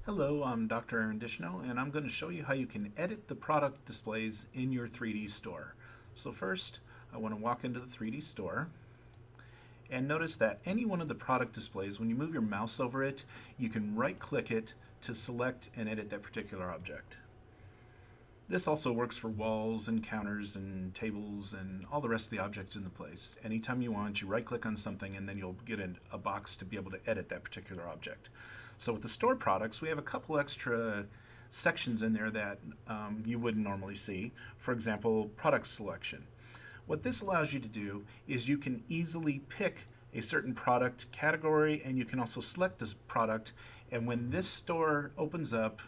Hello, I'm Dr. Aaron Dishno, and I'm going to show you how you can edit the product displays in your 3D store. So first, I want to walk into the 3D store, and notice that any one of the product displays, when you move your mouse over it, you can right-click it to select and edit that particular object. This also works for walls and counters and tables and all the rest of the objects in the place. Anytime you want, you right-click on something and then you'll get a box to be able to edit that particular object. So with the store products, we have a couple extra sections in there that you wouldn't normally see. For example, product selection. What this allows you to do is you can easily pick a certain product category, and you can also select this product, and when this store opens up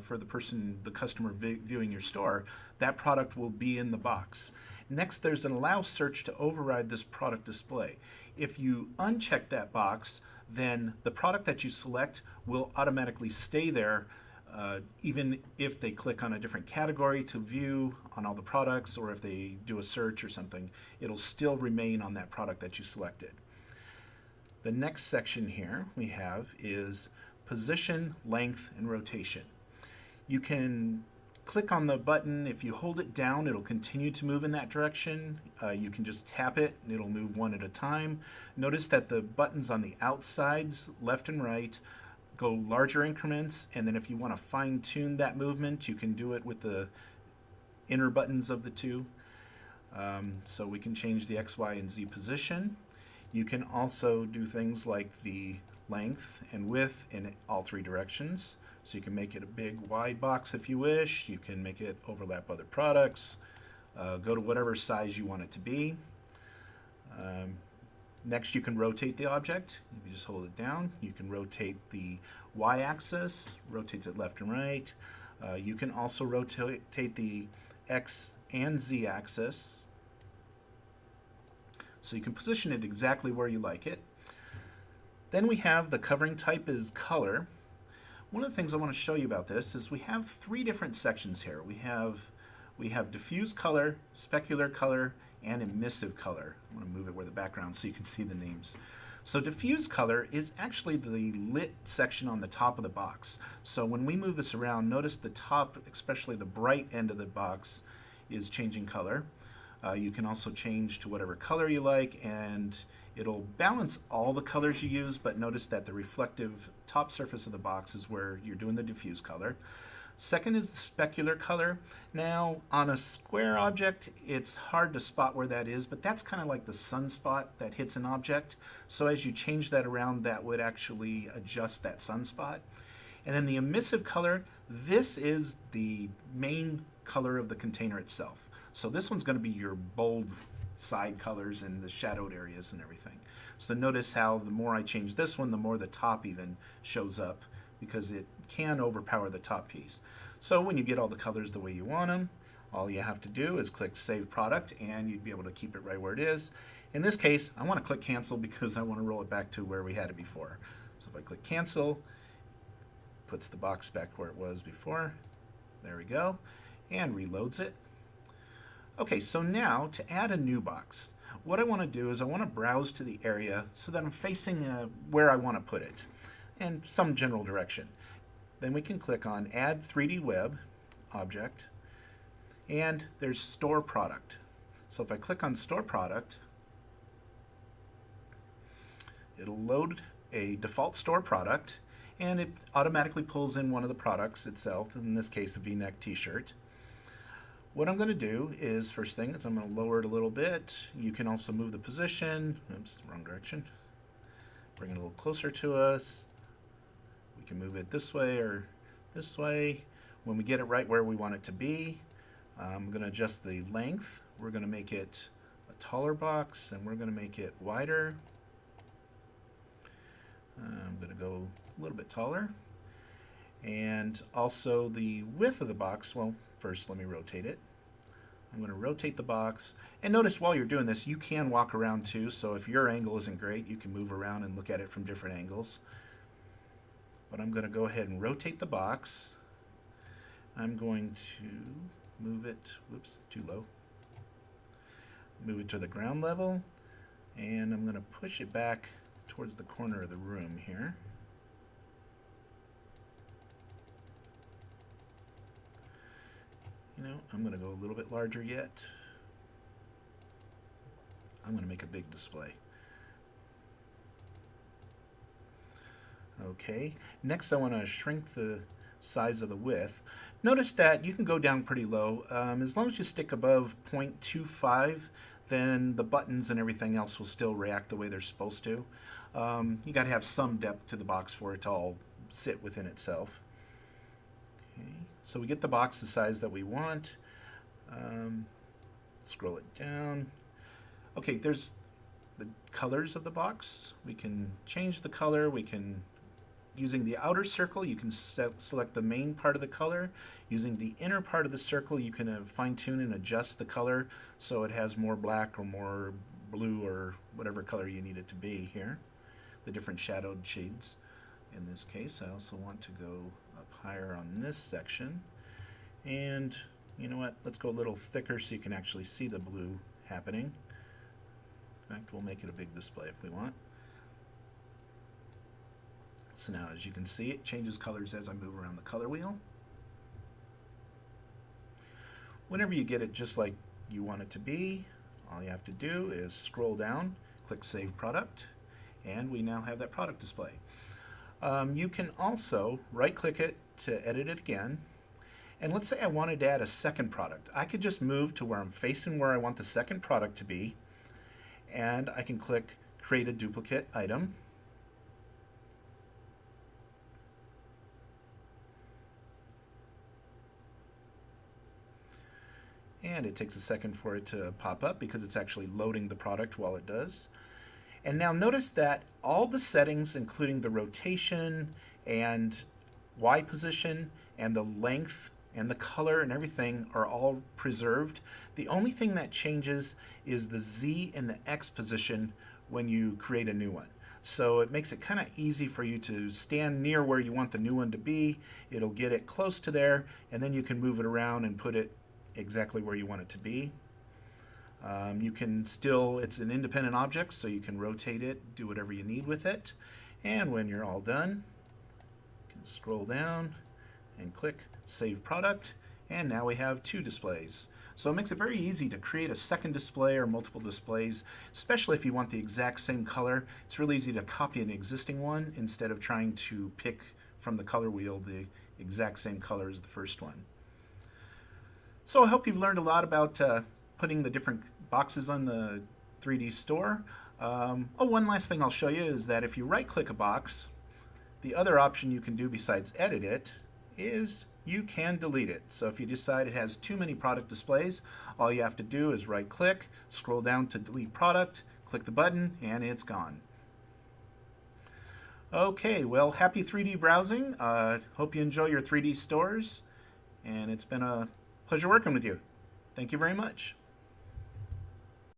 for the customer viewing your store, that product will be in the box. Next, there's an allow search to override this product display. If you uncheck that box, then the product that you select will automatically stay there even if they click on a different category to view on all the products, or if they do a search or something, it'll still remain on that product that you selected. The next section here we have is position, length, and rotation. You can click on the button. If you hold it down, it'll continue to move in that direction. You can just tap it and it'll move one at a time. Notice that the buttons on the outsides, left and right, go larger increments, and then if you want to fine-tune that movement, you can do it with the inner buttons of the two. So we can change the X, Y, and Z position. You can also do things like the length and width in all three directions. So you can make it a big wide box if you wish. You can make it overlap other products. Go to whatever size you want it to be. Next, you can rotate the object. If you just hold it down, you can rotate the y-axis, rotates it left and right. You can also rotate the x and z-axis. So you can position it exactly where you like it. Then we have the covering type is color. One of the things I want to show you about this is we have three different sections here. We have diffuse color, specular color, and emissive color. I'm going to move it where the background so you can see the names. So diffuse color is actually the lit section on the top of the box. So when we move this around, notice the top, especially the bright end of the box, is changing color. You can also change to whatever color you like, and it'll balance all the colors you use, but notice that the reflective top surface of the box is where you're doing the diffuse color. Second is the specular color. Now, on a square object, it's hard to spot where that is, but that's kind of like the sunspot that hits an object. So as you change that around, that would actually adjust that sunspot. And then the emissive color, this is the main color of the container itself. So this one's going to be your bold side colors and the shadowed areas and everything. So notice how the more I change this one, the more the top even shows up, because it can overpower the top piece. So when you get all the colors the way you want them, all you have to do is click Save Product, and you'd be able to keep it right where it is. In this case, I want to click Cancel because I want to roll it back to where we had it before. So if I click Cancel, puts the box back where it was before. There we go. And reloads it. Okay, so now to add a new box, what I want to do is I want to browse to the area so that I'm facing where I want to put it and some general direction. Then we can click on Add 3D Web Object, and there's Store Product. So if I click on Store Product, it'll load a default store product, and it automatically pulls in one of the products itself, in this case a V-neck t-shirt. What I'm going to do is, first thing is I'm going to lower it a little bit. You can also move the position. Oops, wrong direction. Bring it a little closer to us. We can move it this way or this way. When we get it right where we want it to be, I'm going to adjust the length. We're going to make it a taller box, and we're going to make it wider. I'm going to go a little bit taller. And also the width of the box, well, first let me rotate it. I'm going to rotate the box, and notice while you're doing this you can walk around too, so if your angle isn't great you can move around and look at it from different angles. But I'm going to go ahead and rotate the box. I'm going to move it, whoops, too low. Move it to the ground level, and I'm going to push it back towards the corner of the room here. I'm going to go a little bit larger yet. I'm going to make a big display. Okay, next I want to shrink the size of the width. Notice that you can go down pretty low. As long as you stick above 0.25, then the buttons and everything else will still react the way they're supposed to. You got to have some depth to the box for it to all sit within itself. Okay, so we get the box the size that we want. Scroll it down. Okay, there's the colors of the box. We can change the color. We can, using the outer circle, you can select the main part of the color. Using the inner part of the circle, you can fine-tune and adjust the color so it has more black or more blue or whatever color you need it to be here. The different shadowed shades. In this case, I also want to go up higher on this section. And you know what? Let's go a little thicker so you can actually see the blue happening. In fact, we'll make it a big display if we want. So now, as you can see, it changes colors as I move around the color wheel. Whenever you get it just like you want it to be, all you have to do is scroll down, click Save Product, and we now have that product display. You can also right-click it to edit it again. And let's say I wanted to add a second product. I could just move to where I'm facing where I want the second product to be, and I can click Create a Duplicate Item. And it takes a second for it to pop up because it's actually loading the product while it does. And now notice that all the settings, including the rotation and Y position and the length and the color and everything, are all preserved. The only thing that changes is the Z and the X position when you create a new one. So it makes it kind of easy for you to stand near where you want the new one to be. It'll get it close to there, and then you can move it around and put it exactly where you want it to be. You can still, it's an independent object, so you can rotate it, do whatever you need with it. And when you're all done, you can scroll down and click Save Product, and now we have two displays. So it makes it very easy to create a second display or multiple displays, especially if you want the exact same color. It's really easy to copy an existing one instead of trying to pick from the color wheel the exact same color as the first one. So I hope you've learned a lot about putting the different boxes on the 3D store. One last thing I'll show you is that if you right-click a box, the other option you can do besides edit it is you can delete it. So if you decide it has too many product displays, all you have to do is right-click, scroll down to Delete Product, click the button, and it's gone. Okay, well, happy 3D browsing. Hope you enjoy your 3D stores, and it's been a pleasure working with you. Thank you very much.